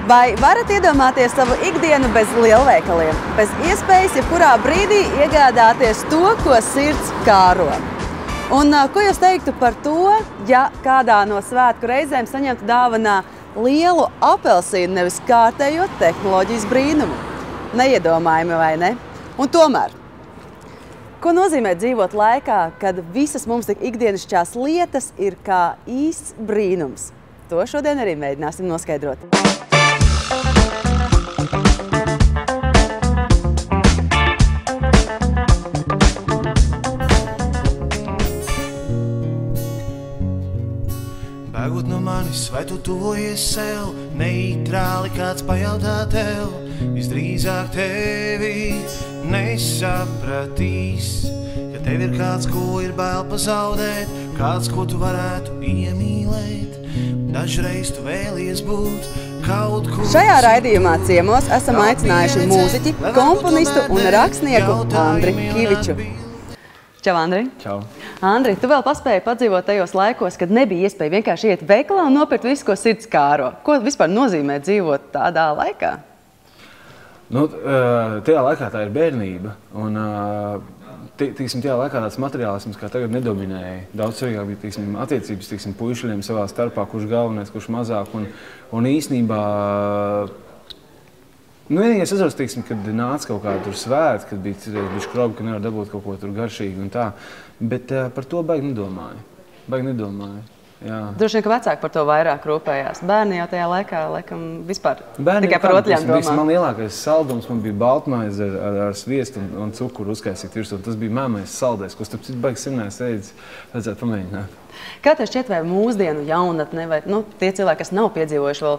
Vai varat iedomāties savu ikdienu bez lielveikaliem? Bez iespējas jebkurā brīdī iegādāties to, ko sirds kāro. Un ko jūs teiktu par to, ja kādā no svētku reizēm saņemtu dāvanā lielu apelsīnu, nevis kārtējo tehnoloģijas brīnumu? Neiedomājami, vai ne? Un tomēr, ko nozīmē dzīvot laikā, kad visas mums tik ikdienišķās lietas ir kā īsts brīnums? To šodien arī mēģināsim noskaidrot. Bēgot no manis, vai tu tuvojies sev, neitrāli kāds pajautā tev, visdrīzāk tevi nesapratīs. Ja tev ir kāds, ko ir bail pazaudēt, kāds, ko tu varētu iemīlēt, dažreiz tu vēlies būt kaut kur. Šajā raidījumā ciemos esam aicinājuši mūziķi, komponistu un rakstnieku Andri Kiviču. Čau, Andri! Čau! Andri, tu vēl paspēji padzīvot tajos laikos, kad nebija iespēja vienkārši iet veikalā un nopirkt visu, ko sirds kāro. Ko vispār nozīmē dzīvot tādā laikā? Nu, tajā laikā tā ir bērnība. Un, tajā laikā tāds materiālisms, kā tagad, nedominēja. Daudz svarīgāk bija attiecības puišļiem savā starpā, kurš galvenais, kurš mazāk. Un īsnībā, vienīgais atceros, kad nāca kaut kāda tur svēta, kad bija škrobi, ka nevar dabūt kaut ko tur garšīgu un tā. Bet par to baigi nedomāju. Jā. Droši vien, ka vecāki par to vairāk rūpējās. Bērni jau tajā laikā, laikam, vispār tikai par otļām domā. Man lielākais saldums man bija baltmaize ar sviestu un cukuru uzkaisīt virsū. Tas bija mamais saldais, ko starp citu baigi senēs ēdis, vajadzētu pamēģināt. Kā tev šķiet, vai mūsdienu jaunatne, vai tie cilvēki, kas nav piedzīvojuši vēl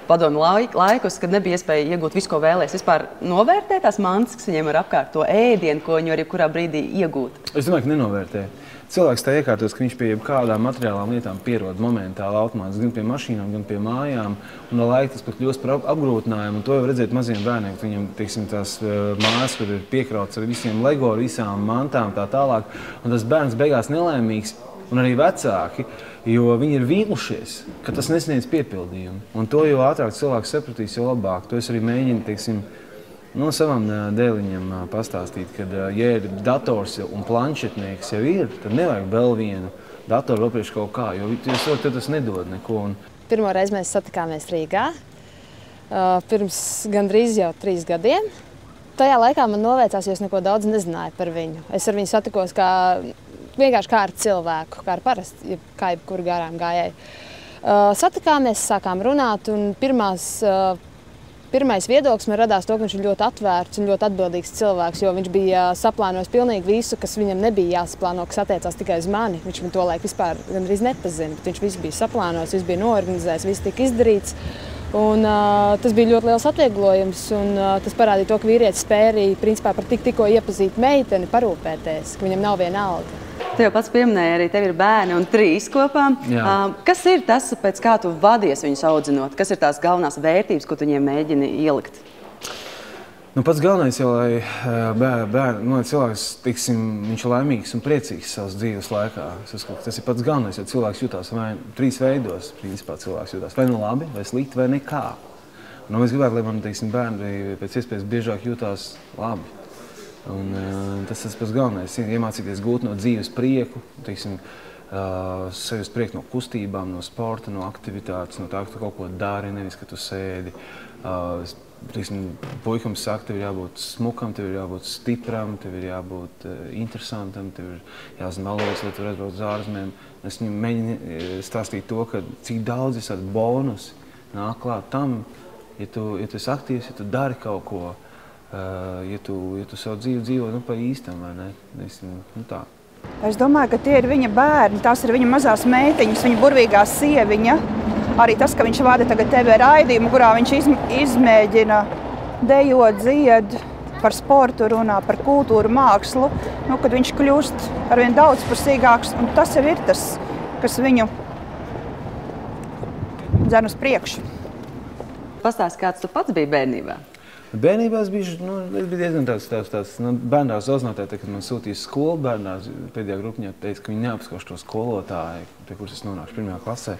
padomu laikus, kad nebija iespēja iegūt visu, ko vēlēs, vispār novērtē tās mantas, kas viņiem ir apkārt, to ēdienu, ko viņi var jebkurā brīdī iegūt? Es domāju, ka nenovērtē. Cilvēks tā iekārtos, ka viņš pie jebkādām materiālām lietām pierod momentāli automātiski, gan pie mašīnām, gan pie mājām, un ar laiku tas pat kļūst par apgrūtinājumu, un to jau redzēt maziem bērniem, ka viņam, tās mājas, kur ir piekrauts ar visiem Lego, ar visām mantām tā tālāk, un tas bērns beigās nelaimīgs, un arī vecāki, jo viņi ir vīlušies, ka tas nesniedz piepildījumu, un to jau ātrāk cilvēks sapratīs, jo labāk. To es arī mēģinu, no savām dēliņiem pastāstīt, ka, ja ir dators un planšetnieks jau ir, tad nevajag vēl vienu datoru vēl priekš kaut kā, jo tas nedod neko. Pirmo reizi mēs satikāmies Rīgā, pirms gandrīz jau 3 gadiem. Tajā laikā man novēcās, jo es neko daudz nezināju par viņu. Es ar viņu satikos vienkārši kā ar cilvēku, kā ar parasti, kā jebkuru garām gājēju. Satikāmies, sākām runāt, un pirmais viedoklis man radās to, ka viņš ir ļoti atvērts un ļoti atbildīgs cilvēks, jo viņš bija saplānojis pilnīgi visu, kas viņam nebija jāsaplāno, kas attiecās tikai uz mani. Viņš man to laiku vispār gandrīz nepazina, bet viņš visu bija saplānojis, viss bija noorganizēts, viss tika izdarīts. Un, tas bija ļoti liels atvieglojums, un tas parādīja to, ka vīrietis spēja arī principā par tikko iepazīt meiteni parūpēties, ka viņam nav viena alga. Tu jau pats pieminēji, arī tev ir bērni un 3 kopā. Kas ir tas, pēc kā tu vadies viņus audzinot? Kas ir tās galvenās vērtības, ko tu viņiem mēģini ielikt? Pats galvenais jau, lai cilvēks, viņš ir laimīgs un priecīgs savas dzīves laikā. Tas ir pats galvenais, jo cilvēks jutās 3 veidos, principā cilvēks jutās. Vai nu labi, vai slikti, vai nekā. Un es gribētu, lai man, bērni pēc iespējas biežāk jutās labi. Un tas ir pats galvenais, iemācīties gūt no dzīves prieku, sevis prieku no kustībām, no sporta, no aktivitātes, no tā, ka tu kaut ko dari, nevis, ka tu sēdi. Puikam saka, tev ir jābūt smukam, tev ir jābūt stipram, tev ir jābūt interesantam, tev ir jāzina valodas, lai tu varētu braukt uz ārzemēm. Es viņam mēģinu stāstīt to, ka cik daudz ir tādi bonusi nāk klāt tam, ja tu esi aktīvs, ja tu dari kaut ko, ja tu savu dzīvi dzīvo pa īstam, vai ne? Tā. Es domāju, ka tie ir viņa bērni, tās ir viņa mazās meitiņas, viņa burvīgā sieviņa. Arī tas, ka viņš vada tagad TV raidījumu, kurā viņš izmēģina dejot, dzied, par sportu runā, par kultūru, mākslu, kad viņš kļūst arvien daudzpusīgāks, un tas jau ir tas, kas viņu dzen uz priekšu. Pastāsti, kāds tu pats biji bērnībā? Bērnībā es biju diezgan tāds bērndārs audzinātāji, kad man sūtīja skolu bērndārs, pēdējā grupiņā teica, ka viņi neapskoš to skolotāju, pie kuras es nonāku pirmajā klasē.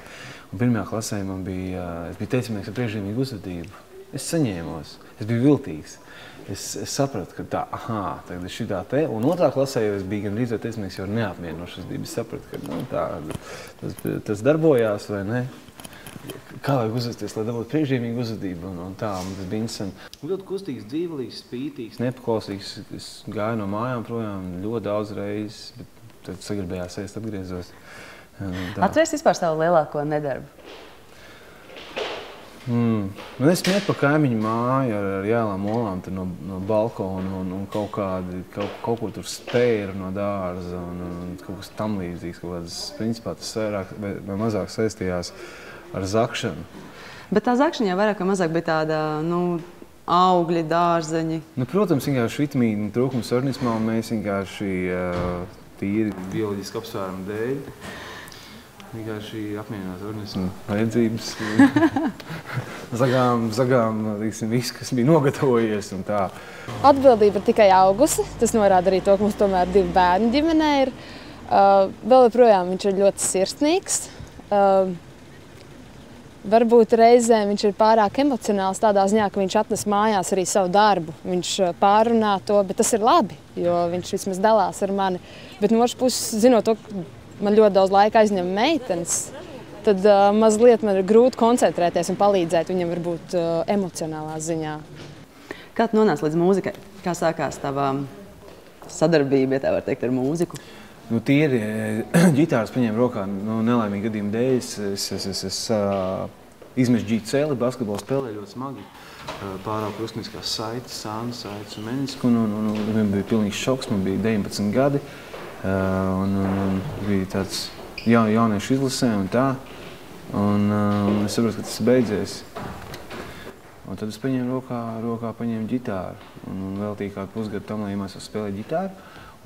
Un pirmajā klasē man bija, es biju teicamnieks ar priekšzīmīgu uzvedību. Es saņēmos, es biju viltīgs. Es sapratu, ka tagad ir šitā te, un otrā klasē jau es biju gan rīzot teicamnieks jau neapmierinošas uzvedības. Es sapratu, ka tas darbojās vai ne. Kā vajag uzvesties, lai dabūtu priekšzīmīgu uzvedību un tā, un tas bija interesanti. Ļoti kustīgs, dzīvelīgs, spītīgs, nepaklausīgs. Es gāju no mājām projām ļoti daudz reizes, bet tad sagribējās ēst, atgriezos. Atceries vispār savu lielāko nedarbu? Es met pa kaimiņu māju ar jēlām olām no balkona un kaut ko tur spēru no dārza un kaut kas tam līdzīgs. Principā tas vairāk vai mazāk saistījās ar zakšanu. Bet tā zakšana jau vairāk vai mazāk bija tāda, augļi, dārzeņi. Protams, vienkārši vitamīnu trūkums organismā, un mēs vienkārši tīri bioloģiski apsvērumu dēļ vienkārši apmierināt organismu vajadzības. Zagām, viss, kas bija nogatavojies un tā. Atbildība ir tikai augusi. Tas norāda arī to, ka mums tomēr 2 bērni ģimenē ir. Vēl joprojām viņš ir ļoti sirsnīgs. Varbūt reizēm viņš ir pārāk emocionāls tādā ziņā, ka viņš atnes mājās arī savu darbu. Viņš pārunā to, bet tas ir labi, jo viņš vismaz dalās ar mani. Bet no otras puses, zinot to, ka man ļoti daudz laika aizņem meitenes, tad mazliet man ir grūti koncentrēties un palīdzēt viņam varbūt emocionālā ziņā. Kā tu nonāci līdz mūzikai? Kā sākās tava sadarbība, ja tā var teikt, ar mūziku? Tīri ģitāras paņēma rokā nelaimīga gadījuma dēļ. Es izmešu ģīcēli, basketbolu spēlēju ļoti smagi. Pārāku krustniskās saites, sānu saites un menisku. Un bija pilnīgs šoks, man bija 19 gadi. Un bija tāds jauniešu izlasē un tā. Un es saprotu, ka tas ir beidzies. Un tad es paņēmu rokā paņēmu ģitāru. Un veltīju kādu pusgadu tam, lai iemācos spēlēt ģitāru.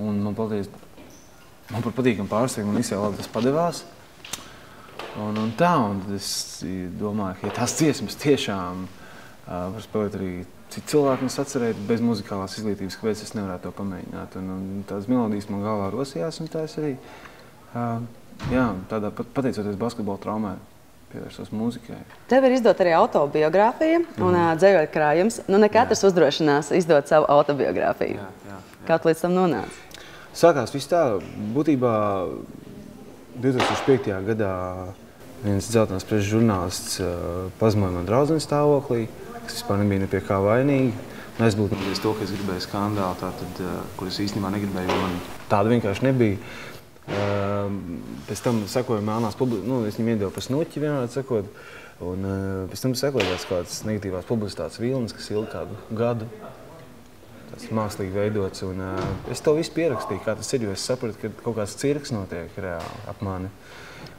Un man par patīkam pārsteigumu, man visai labi tas padevās. Un tad es domāju, ka ja tās dziesmas tiešām var spēlēt arī citu cilvēku un atcerēt bez muzikālās izglītības, kāpēc es nevarētu to pamēģināt. Un tādas melodijas man galvā rosījās, un tā es arī, tādā pateicoties basketbola traumai, pievērsos mūzikai. Tev ir izdot arī autobiogrāfija un dzējoļu krājums. Ne katrs uzdrošinās izdot savu autobiogrāfiju. Kā tu līdz tam nonāci? Sākās viss tā, būtībā 2005. gadā viens dzeltenās preses žurnālists pazemoja man draudzenes stāvoklī, kas vispār nebija ne pie kā vainīgi. Un es būtu nevies to, ka es gribēju skandālu, kur es īstenībā negribēju, jo man tāda vienkārši nebija. Pēc tam sekoja melnās publicitātes, es viņam iedevu pa snuķi vienādi sakot, un pēc tam sekoja kādas negatīvās publicitātes vilnas, kas ilga kādu gadu. Tas mākslīgi veidots, un es to visu pierakstīju, kā tas ir, jo es sapratu, ka kaut kāds cirks notiek reāli ap mani.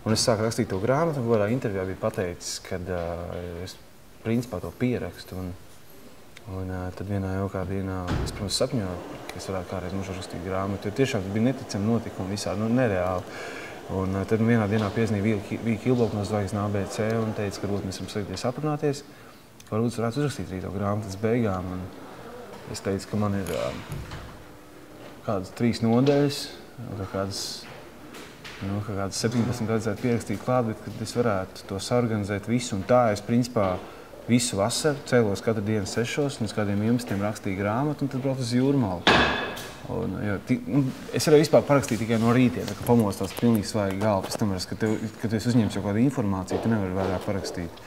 Un es sāku rakstīt to grāmatu, un kādā intervijā bija pateicis, kad es principā to pierakstu. Un tad vienā jaukā dienā es, protams, sapņoju, ka es varētu kādreiz mūžā rakstīt grāmatu, jo tiešām bija neticami notikumi visādi, nereāli. Un tad vienā dienā piezvanīja Vīka Ilboka no Zvaigznes ABC un teica, ka varbūt mēs varam slikties aprunāties, ka varbūt varētu uzrakstīt arī to grāmatas beigām. Un es teicu, ka man ir kādas 3 nodaļas, kādas 17 vajadzētu pierakstīt klāt, bet kad es varētu to sarganizēt visu. Un tā es principā visu vasaru cēlos katru dienu 6 un uz kādiem 11 rakstīju grāmatu un tad braucu uz Jūrmalu. Es varēju vispār parakstīt tikai no rītiem, ka pamostās pilnīgi svaigi galva. Pēc tam, kad tu esi uzņemts jau kādu informāciju, tu nevari vairāk parakstīt.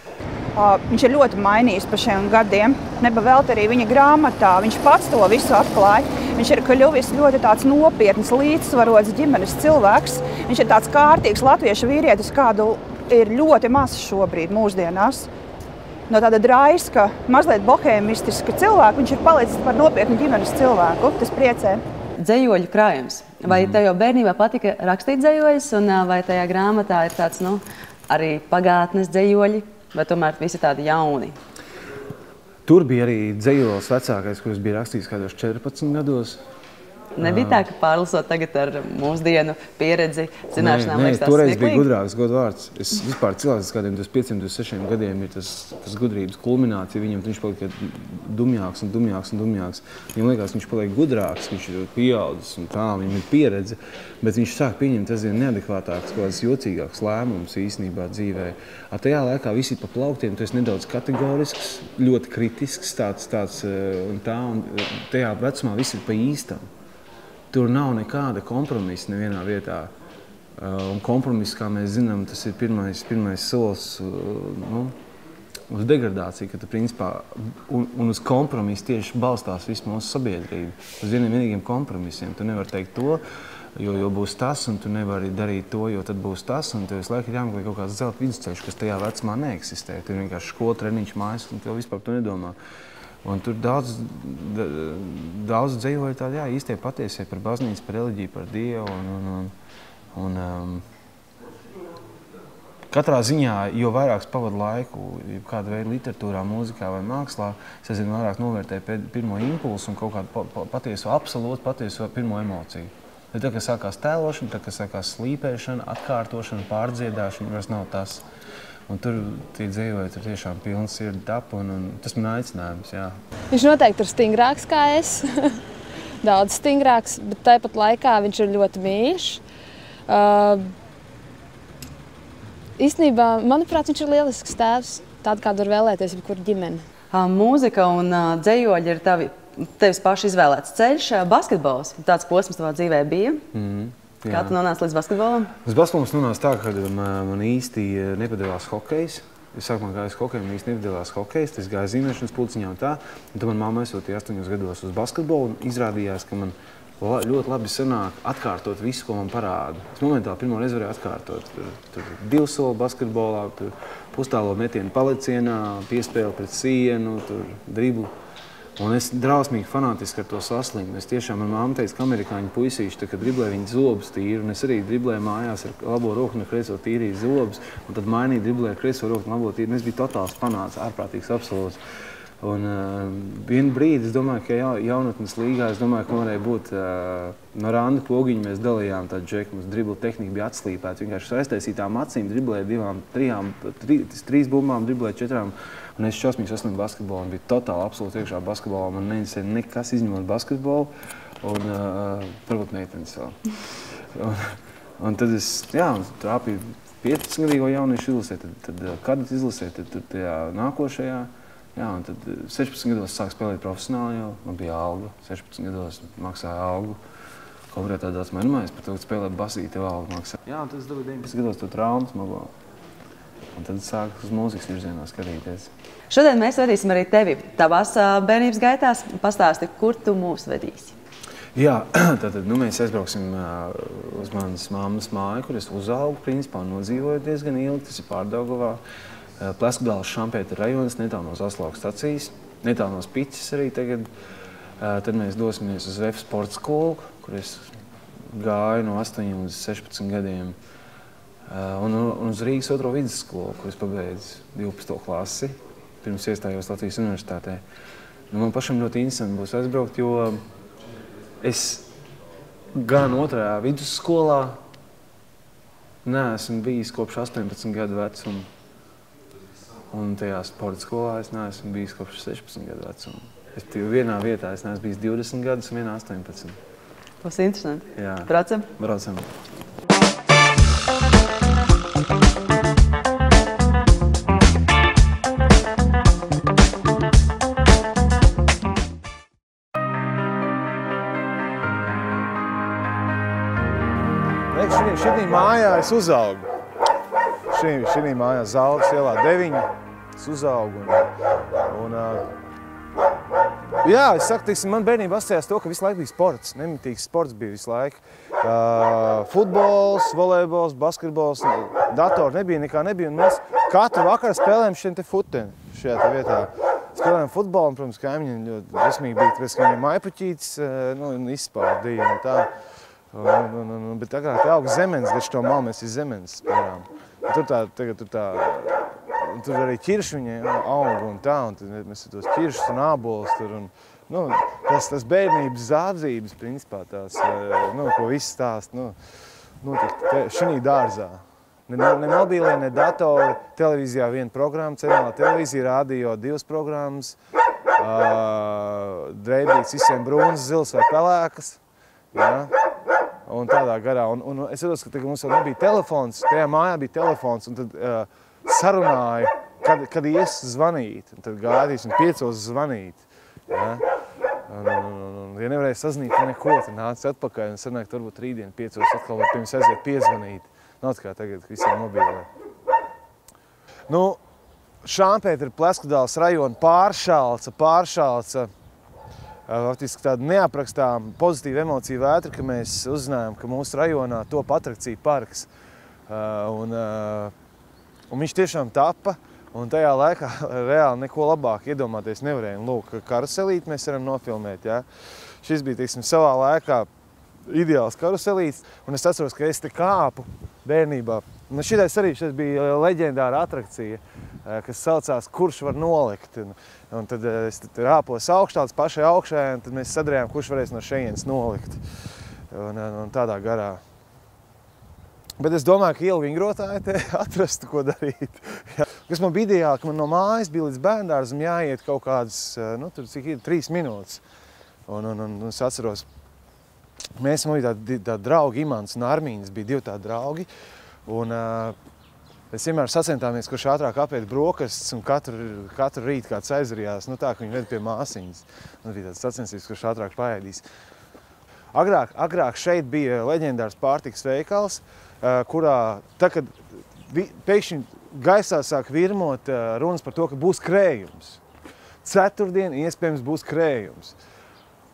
Viņš ir ļoti mainījis pa šiem gadiem. Nebavēlt arī viņa grāmatā. Viņš pats to visu atklāja. Viņš ir kļuvis ļoti tāds nopietns, līdzsvarots ģimenes cilvēks. Viņš ir tāds kārtīgs latviešu vīrietis, kādu ir ļoti maz šobrīd mūsdienās. No tāda draiska, mazliet bohēmistiska cilvēka, viņš ir palicis par nopietnu ģimenes cilvēku. Tas priecē. Dzējoļu krājums. Vai tev jau bērnībā patika rakstīt dzējoļus, un vai tajā grāmatā ir tāds, arī pagātnes dzējoļi, vai tomēr visi tādi jauni? Tur bija arī dzējolis vecākais, kurus bija rakstījis kādos 14 gados. Nebija tā, ka pārlasot tagad ar mūsdienu pieredzi, zināšanām liekas tās toreiz smieklīgi? bija gudrāks godvārds. Es vispār cilvēks kādiem 5-6 gadiem ir tas gudrības kulminācija. Viņam viņš paliek dumjāks un dumjāks un dumjāks. Viņam liekas, viņš paliek gudrāks, viņš ir pieaudzis un tā, viņam ir pieredze. Bet viņš sāk pieņemt aizvien neadekvātāks, kāds jocīgāks lēmums īstenībā dzīvē. Tajā laikā visi pa plauktiem, tu esi nedaudz kategorisks, ļoti kritisks, tāds un tā. Un tajā vecumā viss ir pa īstam. Tur nav nekāda kompromisa nevienā vietā. Un kompromiss, kā mēs zinām, tas ir pirmais solis uz degradāciju, ka tu principā un uz kompromisu tieši balstās visu mūsu sabiedrību. Uz vienīgiem kompromisiem. Tu nevari teikt to, jo būs tas, un tu nevari darīt to, jo tad būs tas, un tev visu laiku ir jāmeklē kaut kāds zelta vidusceļš, kas tajā vecumā neeksistē. Tu ir vienkārši skola, treniņš, mājas, un tev vispār to nedomā. Un tur daudz dzējoja tādi, īstie patiesie par baznīcu, par reliģiju, par Dievu. Katrā ziņā, jo vairāk pavadu laiku, kāda veida literatūrā, mūzikā vai mākslā, es aizvien vairāk novērtēju pirmo impulsu un kaut kādu patieso, absolūti patieso pirmo emociju. Tā kā sākās tēlošana, tā kā sākās slīpēšana, atkārtošana, pārdziedāšana, vairs nav tas. Un tur tie dzējoji, tur tiešām pilns sirdi tapa, un tas man aicinājums, jā. Viņš noteikti ir stingrāks kā es, daudz stingrāks, bet tāpat laikā viņš ir ļoti mīļš. Īstenībā, manuprāt, viņš ir lielisks tēvs, tādu, kādu var vēlēties jebkura ģimene. Mūzika un dzējoļi ir tevis paši izvēlēts ceļš. Basketbols, tāds posms tavā dzīvē bija. Kā tu nonāci līdz basketbolam? Uz basketbolam nonāca tā, ka man īsti nepadevās hokejs. Es sākumā gāju uz hokeju, man īsti nepadevās hokejs. Es gāju zīmēšanas pulciņā un tā. Un tad man mamma aizsūtīja 8 gados uz basketbolu un izrādījās, ka man ļoti labi sanāk atkārtot visu, ko man parāda. Es momentāli pirmo reizi varēju atkārtot. Tur 2 soli basketbolā, pustālo metienu palecienā, piespēli pret sienu, tur driblu. Un es drausmīgi fanātiski ar to saslimu. Es tiešām, man mamma teica, ka amerikāņu puisīši, kad driblē viņi zobus tīri, un es arī driblēju mājās ar labo roku un ar kreiso tīrīju zobus, un tad mainīju driblēju ar kreiso roku un labo tīri. Un es biju totāls fanāts, ārprātīgs, absolūts. Un vienu brīdi, es domāju, ka jaunatnes līgā, es domāju, ka varēja būt no Randa Pogiņa mēs dalījām tādu džeku, mums dribla tehnika bija atslīpēta. Vienkārši aiztaisītām acīm driblēja 3 bumbām, driblēja 4. Un es šausmīgi saslimu basketbolu un biju totāli absolūti iekšā basketbolā. Man neinteresēja nekas izņemot basketbolu un varbūt meitenes vēl. Un tad es, trāpīju 15-gadīgo jauniešu izlasē, tad kadet izlasē, tad tajā nākošajā. Un tad 16 gados sāk spēlēt profesionāli jau. Man bija alga. 16 gados maksāja algu. Konkrētā daudz mainījās par to, ka spēlēt basīti, tev algu maksā. Un tad es dabūju 19 gados to traumu smago. Un tad sāku uz mūzikas virzienā skatīties. Šodien mēs vedīsim arī tevi. Tavās bērnības gaitās pastāsti, kur tu mūs vedīsi? Jā, tātad mēs aizbrauksim uz manas mammas māju, kur es uzaugu, principā, un nodzīvoju diezgan ilgi. Tas ir Pārdaugavā. Pleskudāles Šampēta rajons, netālu no Zaslauku stacijas, netālu no Spiķes arī tagad. Tad mēs dosimies uz VF sporta skolu, kur es gāju no 8 līdz 16 gadiem. Un uz Rīgas 2. vidusskolu, kur es pabeidzu 12. klasi, pirms iestājos Latvijas universitātē. Man pašam ļoti interesanti būs aizbraukt, jo es gan 2. vidusskolā neesmu bijis kopš 18 gadu vecuma. Un tajā sporta skolā es neesmu bijis kopš 16 gadu vecuma. Vienā vietā es neesmu bijis 20 gadus un vienā 18. Tas ir interesanti. Jā. Braucam? Braucam. Šī mājā es uzaugu. Šī mājā Zāles ielā 9. Es uzaugu. Es saku, man bērnība asociējās to, ka visu laiku bija sports. Nemitīgs sports bija visu laiku. Futbols, volejbols, basketbols, datori nekā nebija. Un mēs katru vakaru spēlējam šiem te futeni šajā vietā. Spēlējam futbolu, un, protams, kaimiņiem ļoti dusmīgi bija, tāpēc, ka viņiem maipuķītis izspārdīja un tā. Bet agrāk te auga zemenes, gač to malu mēs iz zemenes spēlējām. Tur tā tur arī ķiršuņi aug un tā, un tad mēs tos ķiršus un ābolus tur, un, nu, tas bērnības zādzības, principā, tās, nu, ko viss stāst, nu, šinī dārzā. Ne mobilē, ne datori, televīzijā viena programma, centrālā televīzija, radio 2 programmas, dreibīts visiem brūnas, zils vai pelēkas, ja? Un tādā garā. Un es saprotu, ka mums vēl nebija telefons, tajā mājā bija telefons, un tad sarunāju, kad ies zvanīt, un tad gaidīs un 5 zvanīt, ja? Un ja nevarēja sazinīt neko, tad nāca atpakaļ un sarunāja, ka varbūt rītdien 5 atkal var pirms aiziet piezvanīt. Nav tā kā tagad, ka visiem mobilē. Nu, Šāmpētera Pleskudāles rajona Pāršalca, faktiski tāda neaprakstām pozitīva emocija vētra, ka mēs uzzinājām, ka mūsu rajonā top atrakciju parks. Un viņš tiešām tapa, un tajā laikā reāli neko labāk iedomāties nevarējām. Lūk, karuselīti mēs varam nofilmēt, ja? Šis bija, teiksim, savā laikā ideāls karuselīts, un es atceros, ka es te kāpu bērnībā. Un šitais bija leģendāra atrakcija, kas saucās Kurš var nolikt. Un tad es rāpos augšā, līdz pašai augšai, un tad mēs sadarījām, kurš varēs no šejienes nolikt. Un tādā garā. Bet es domāju, ka ielu vingrotāji te atrastu, ko darīt. Kas man bija ideāli, ka man no mājas bija līdz bērndārzam jāiet kaut kādas, nu, tur cik ir 3 minūtes. Un es atceros, man bija tādi draugi, Imants un Armīns, bija 2 tādi draugi. Un mēs vienmēr sacentāmies, kurš ātrāk apiet brokastis, un katru rītu kāds aizarījās, nu tā, ka viņi ved pie māsiņas. Un bija tāds sacensības, kurš ātrāk paēdīs. Agrāk šeit bija leģendārs pārtikas veikals, kurā, kad pēkšņi gaisā sāk virmot runas par to, ka būs krējums. Ceturtdien iespējams būs krējums.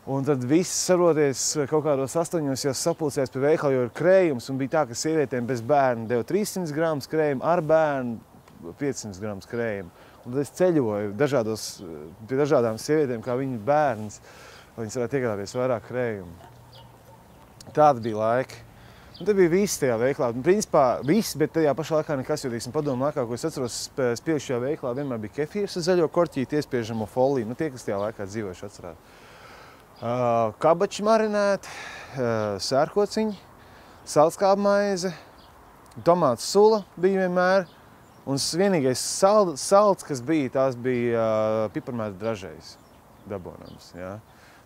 Un tad viss, saproties, kaut kādos 8 jau sapulcējās pie veikala, jo ir krējums, un bija tā, ka sievietēm bez bērna deva 300 gramus krējumu, ar bērnu 500 gramus krējumu. Un tad es ceļoju pie dažādām sievietēm, kā viņu bērns, lai viņas varētu iegādāties vairāk krējumu. Tāda bija laika. Un te bija viss tajā veiklā. Principā viss, bet tajā pašā laikā nekas, jo, teiksim, padomu laikā, ko es atceros, spieguši šajā veiklā, vienmēr bija kefīrs ar zaļo korķīti, iespiežamo foliju. Nu, tie, kas tajā laikā dzīvojuši, atcerāt. Kabači marinēti, sērkociņi, salckāpmaize, tomātu sula bija vienmēr. Un vienīgais salds, kas bija, tās bija piparmēta dražējs dabonams. Ja?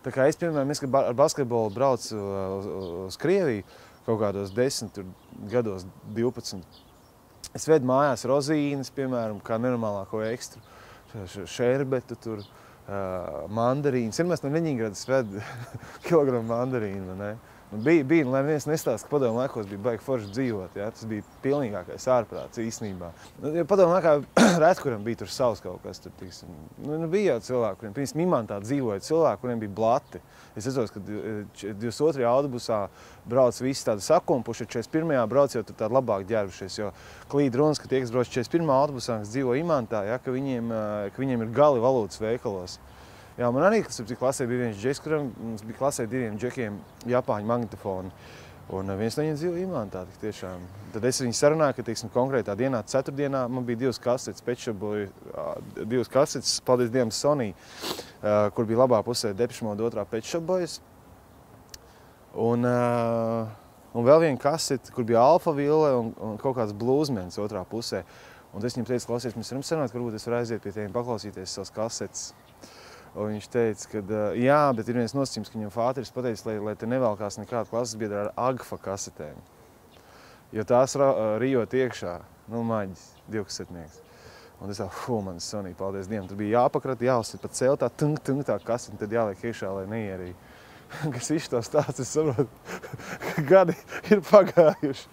Tā kā es, piemēram, kad ar basketbolu braucu uz Krieviju, kaut kādos 10 gados, 12. Es vedu mājās rozīnes, piemēram, kā nenormālāko ekstru, šerbetu tur. Mandarīnas. Vienmēr no Ļeņingradas ved kilogramu mandarīnu, ne? Bija, lai viens nestāst, ka padomu laikos bija baigi forši dzīvot, ja? Tas bija pilnīgākais ārprāts īstenībā. Padomu laikā redz, kuram bija tur savs kaut kas, tur, tiksim, bija jau cilvēki, kuriem, piemēram, Imantā dzīvoja cilvēki, kuriem bija blati. Es atceros, ka 22. autobusā brauc visi tādi sakumpuši, 41. brauc jau tur tādi labāk ģērbušies, jo klīd runas, ka tie, kas brauc 41. autobusā, kas dzīvo Imantā, ja, ka viņiem ir gali valūtas veikalos. Jā, man arī, kas klasē bija viens džeks, kuram mums bija klasē 2 džekiem Japāņu magnetofoni. Un viens no viņiem dzīvo Imantā, tik tiešām. Tad es viņu sarunāju, ka, teiksim, konkrētā dienā, ceturtdienā, man bija 2 kasetes, Pečšaboju, 2 kasetes, paldies Dievam, Sony, kur bija labā pusē Depeche Mode, otrā Pečšabojas. Un vēl viena kasete, kur bija Alphaville un kaut kāds bluesmens otrā pusē. Un es viņam teicu, klausies, mēs varam sarunāt, ka varbūt es varu aiziet pie tiem paklausīties savas kasetes. Un viņš teica, ka jā, bet ir viens nosacījums, ka viņam fāteris pateicis, lai te nevelkās nekāda klases biedra ar Agfa kasetēm. Jo tās rijot iekšā, nu maģis, 2 kasetnieks. Un es tā, manis Sony, paldies Dievam, tur bija jāpakrat, jāuzsit pa celtā, tā kasete, un tad jāliek iekšā, lai neierīja. Kas visu to stāsts, es saprotu, ka gadi ir pagājuši.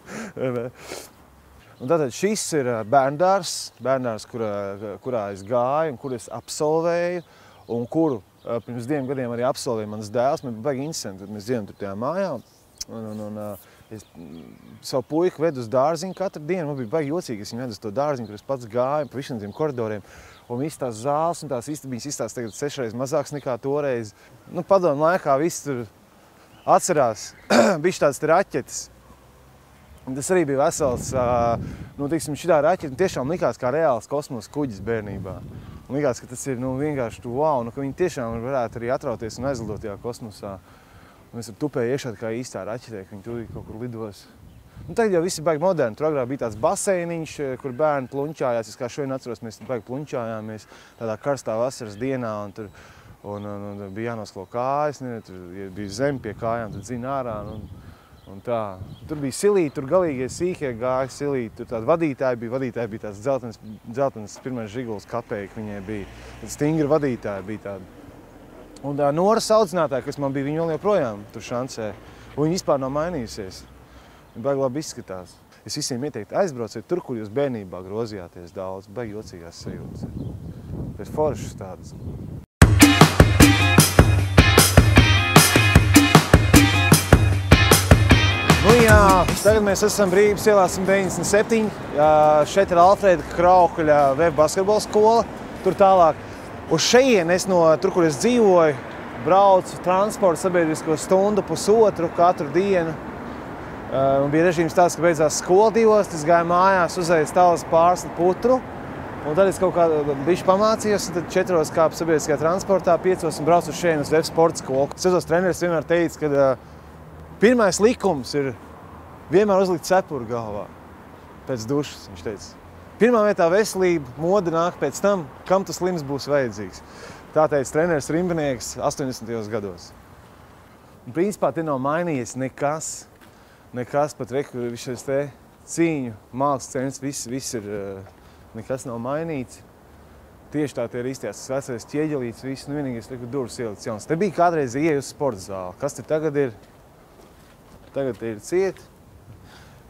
Un tātad šis ir bērndārs, kurā es gāju un kur es absolvēju. Un kuru pirms 2 gadiem arī absolvēja manas dēls. Man bija baigi interesanti, kad mēs dzīvojam tur tajā mājā. Un es savu puiku vedu uz dārziņu katru dienu. Man bija baigi jocīgi, es viņu vedu uz to dārziņu, kur es pats gāju pa visiem tiem koridoriem. Un viss tās zāles un tās istabiņas izstāsta tagad 6 reizes mazāks nekā toreiz. Nu, padomu laikā viss tur atcerās. Bišķi tāds te raķetes. Tas arī bija vesels, šitā raķeta tiešām likās kā reāls kosmosa kuģis bērnībā. Un likās, ka tas ir vienkārši wow, ka viņi tiešām varētu arī atrauties un aizlidot tajā kosmosā. Un es tupēju iekšā kā īstā raķetē, ka viņi tur kaut kur lidos. Tagad jau viss ir baigi moderni. Tur agrāk bija tāds baseiniņš, kur bērni plunčājās. Es kā šodien atceros, mēs baigi plunčājāmies tādā karstā vasaras dienā. Un bija jānosklo kājas, tur bija zemi pie kājām, tad zina ārā. Un tā. Tur bija silīti, tur galīgie sīkie gāja silīti. Tur tādi vadītāji bija tāds dzeltenis pirmais žiguls kapēka viņai bija. Tad stingri vadītāji bija tādi. Un Noras audzinātāji, kas man bija, viņi vēl joprojām tur šancē. Un viņi vispār nav mainījusies. Viņi baigi labi izskatās. Es visiem ieteiktu aizbrauciet tur, kur jūs bērnībā grozījāties daudz. Baigi jocīgās sajūtas. Pēc foršas tādas. Jā, tagad mēs esam Brīvības ielā 197. Šeit ir Alfrēda Kraukaļa VF basketbola skola. Tur tālāk. Uz šeien es no tur, kur es dzīvoju, braucu transportu sabiedrisko stundu pusotru katru dienu. Un bija režīms tāds, ka beidzās skola 2, es gāju mājās, uzēju stāvas pārsli putru. Un tad es kaut kā bišķi pamācījos, un tad 4 kāpu sabiedriskajā transportā, 5 un braucu uz šeien uz VF sporta skolu. Sezons treneris vienmēr teica, ka pirmais likums ir vienmēr uzlikt cepuru galvā pēc dušas, viņš teica. Pirmā vietā veselība, moda nāk pēc tam, kam tas slims būs vajadzīgs. Tā teica treneris Rimbinieks 80. gados. Un principā te nav mainījies nekas, pat šis te cīņu, mākslas cenas, viss ir, nekas nav mainīts. Tieši tā tie ir īstajās vecais ķieģelīts, viss, vienīgais durvis ielikts jauns. Te bija kādreiz ieeja uz sporta zāli. Kas te tagad ir? Tagad te ir ciet,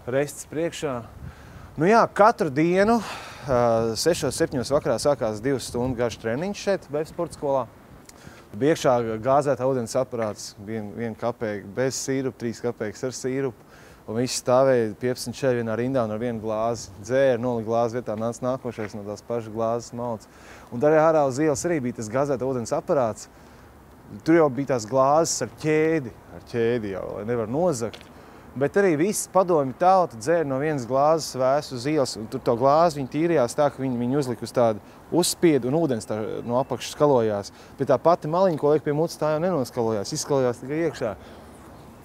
rests priekšā. Jā, katru dienu 6-7 vakarā sākās 2 stundu garš treniņš šeit, VF sporta skolā. Bija iekšā gāzētā ūdens aparāts, 1 kapēka bez sīrupa, 3 kapēkas ar sīrupu. Un visi stāvēja 15 šeit vienā rindā un ar 1 glāzi dzēra, nolika glāzi vietā, nāca nākošais no tās pašas glāzes malts. Un tad ārā uz ielas arī bija tas gāzētā ūdens aparāts. Tur jau bija tās glāzes ar ķēdi jau, lai nevar nozagt. Bet arī viss padomju tauta dzēra no 1 glāzes vēsu uz ielas, un tur to glāzi viņi tīrījās tā, ka viņi uzlika uz tādu uzspiedu un ūdens tā no apakšas skalojās. Bet tā pati maliņa, ko liek pie mutes, tā jau nenoskalojās, izskalojās tikai iekšā.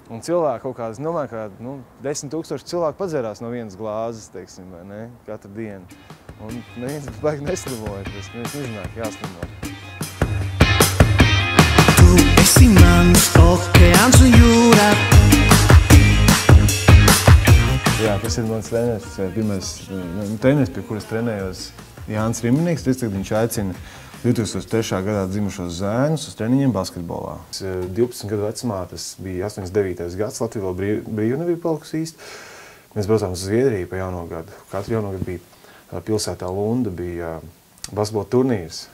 Un cilvēki kaut kāds, domāju, ka 10 000 cilvēku padzērās no 1 glāzes, teiksim, vai ne, katru dienu. Un neviens baigi neslimoja, tas neviens nezināja, ka jāslimo. Tu esi mans okeāns un jūra. Jā, tas ir mans treneris, pirmais treneris, pie kuras trenējos Jānis Rimbinieks. Tagad viņš aicina 2003. gadā dzimušos zēnus uz treniņiem basketbolā. 12 gadu vecumā, tas bija 89. gads, Latvija vēl brīva nebija palikusi īsti. Mēs braucām uz Zviedriju pa jauno gadu. Katru jauno gadu bija pilsētā Lunda, bija basketbola turnīrs.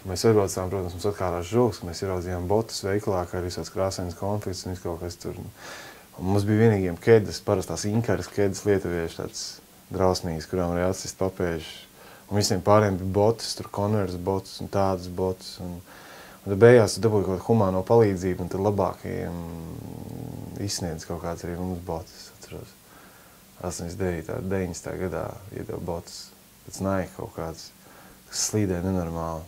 Mēs atbraucām, protams, mums atkārās žoks, mēs ieraudzījām botus veikalā, kā arī visāds krāsainas konfekts un kaut kas tur. Un mums bija vienīgiem kedas, parastās inkaras kedas lietuvieši, tāds drausmīgs, kurām varēja atsist papēži. Un visiem pārējiem bija botus, tur konverses botus un tādas botus. Un tad beigās dabūja kaut kādu humāno palīdzību, un tad labākajiem izsniedz kaut kāds arī mums botus, atceros. 89. 90. gadā iedeva botus, pēc Nike kaut kāds, kas slīdēja nenormāli.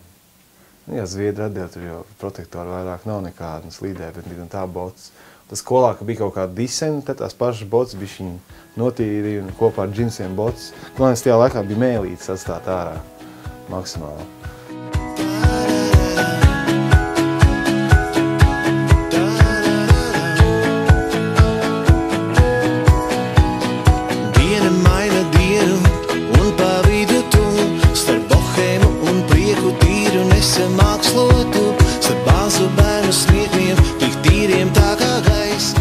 Jā, Zviedri atdeva, tur jau protektori vairāk nav nekāda, slīdēja, bet bija tā botus. Tas skolā, ka bija kaut kāda diseni, tad tās pašas botas bišķiņi notīrīja un kopā ar džinsiem botas. Galvenais tajā laikā bija mēlītes atstāt ārā maksimāli. Diena maina dienu un pa vidu tu, starp bohēmu un prieku tīru nesen mākslotu, starp bāzu bērnu smiekļiem, tik tīriem tā kā gais.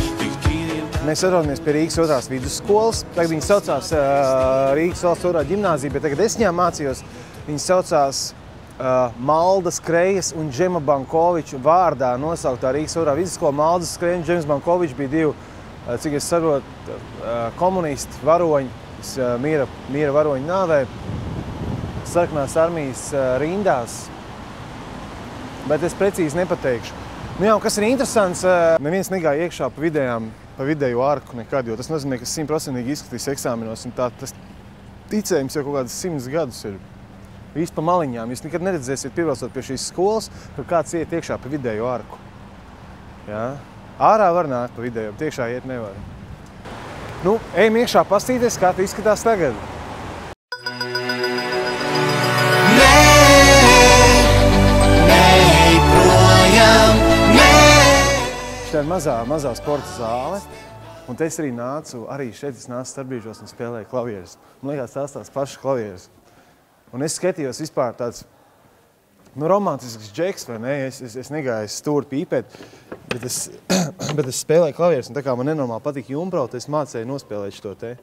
Mēs atrodamies pie Rīgas 2. vidusskolas. Tagad viņi saucās Rīgas valsts 2. ģimnāzija, bet tagad es viņā mācījos. Viņi saucās Maldas Krejas un Džema Bankoviča vārdā nosauktā Rīgas 2. vidusskola. Maldas Kreja un Džems Bankovičs bija 2, cik es saprotu, komunisti varoņi, miera varoņi nāvē, sarkanās armijas rindās. Bet es precīzi nepateikšu. Jā, kas ir interesants, neviens negāja iekšā pa vidējām pa vidēju arku nekad, jo tas nozīmē, ka 100% izskatīs eksāmenos, un tas ticējums jau kaut kādas 100 gadus ir. Viss pa maliņām. Jūs nekad neredzēsiet, piebraucot pie šīs skolas, ka kāds iet iekšā pa vidēju arku. Jā? Ārā var nākt pa vidēju, bet iekšā iet nevar. Nu, ejam iekšā pastīties, kā tas izskatās tagad. Tā ir mazā sporta zāle, un te es arī šeit es nācu starpbrīžos un spēlēju klavierus. Man liekas, tās pašas klavierus. Un es skatījos vispār tāds, romantisks džeks, vai ne? Es negāju stūri pīpēt, bet es spēlēju klavierus, un tā kā man nenormāli patika jumbraut, es mācēju nospēlēt šo te.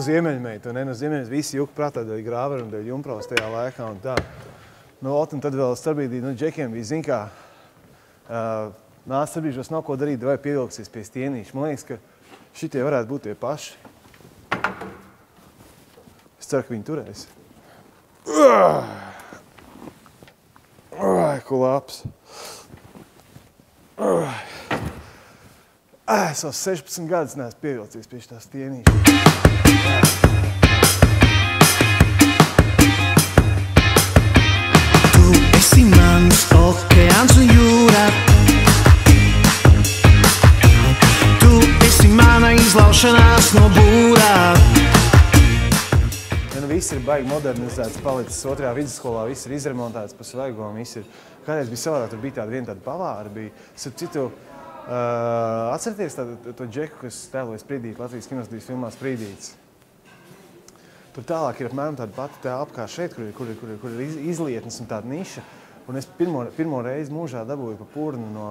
Ziemeļmeitu, no Ziemeļmeitu visi juka prātā dēļ grāvera un dēļ jumpraus tajā laikā un tā. Un tad vēl starpbrīdī, džekiem bija, zin kā, nāc starpbrīžos nav ko darīt, vai pievilksies pie stienīša. Man liekas, ka šitie varētu būt tie paši. Es ceru, ka viņi turēs. Ko labs. Es jau 16 gadus neesmu pievilcies pie šitā stienīša. Tu esi mans okeāns un jūra. Tu esi mana izlaušanās no būrā. Viss ir baigi modernizēts, palicis otrajā vidusskolā, viss ir izremontēts pa svaigo, viss ir. Kādreiz bija savādāk, tur bija viena tāda pavāra, bija. Starp citu, atcerieties to džeku, kas tēloja Sprīdīti, Latvijas kinostudijas filmā Sprīdītis. Tur tālāk ir apmēram tāda pati telpa kā šeit, kur ir izlietnes un tāda niša. Un es pirmo reizi mūžā dabūju pa purnu no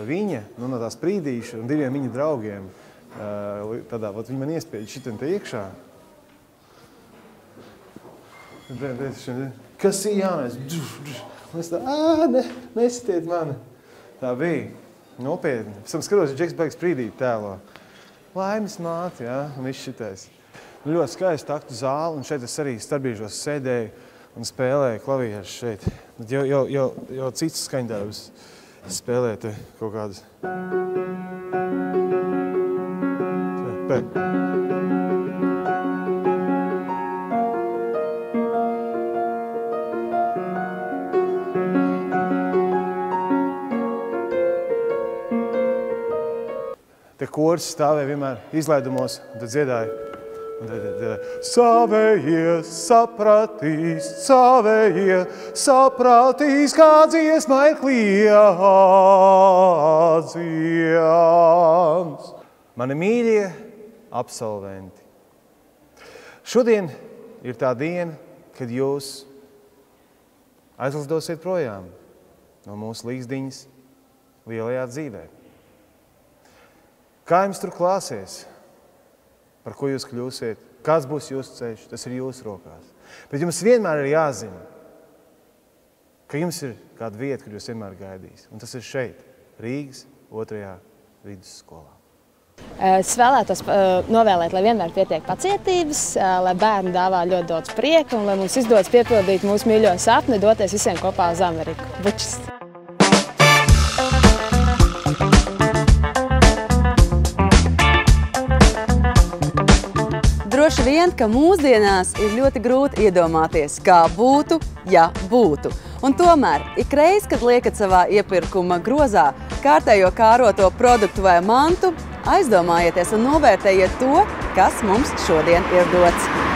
viņa, no tā Sprīdīša un 2 viņa draugiem. Viņi man iespēja šitien te iekšā. Kas ir jānais? Un es tā, nesitiet mani. Tā bija. Nopietni. Pēc tam skatos, ja Džeks beigas Sprīdīti tēlo. Laimes māte, jā, un viss šitais. Ļoti skaisti taktu zāli, un šeit es arī starpbrīžos sēdēju un spēlēju klavierus šeit. Bet jau cits skaņdarbs spēlēju te kaut kādas. Te koris stāvēja vienmēr izlaidumos, un tad dziedāja. Savējie sapratīs, kā dziesmā ir kliedziens. Mani mīļie absolventi. Šodien ir tā diena, kad jūs aizlidosiet projām no mūsu līgzdiņas lielajā dzīvē. Kā jums tur klāsies? Par ko jūs kļūsiet? Kāds būs jūsu ceļš? Tas ir jūsu rokās. Bet jums vienmēr ir jāzina, ka jums ir kāda vieta, kur jūs vienmēr gaidīs. Un tas ir šeit, Rīgas 2. vidusskolā. Es vēlētos novēlēt, lai vienmēr pietiek pacietības, lai bērni dāvā ļoti daudz prieka un lai mums izdodas piepildīt mūsu mīļo sapni, doties visiem kopā uz Ameriku. Bučs! Droši vien, ka mūsdienās ir ļoti grūti iedomāties, kā būtu, ja būtu. Un tomēr, ikreiz, kad liekat savā iepirkuma grozā kārtējo kāroto produktu vai mantu, aizdomājieties un novērtējiet to, kas mums šodien ir dots.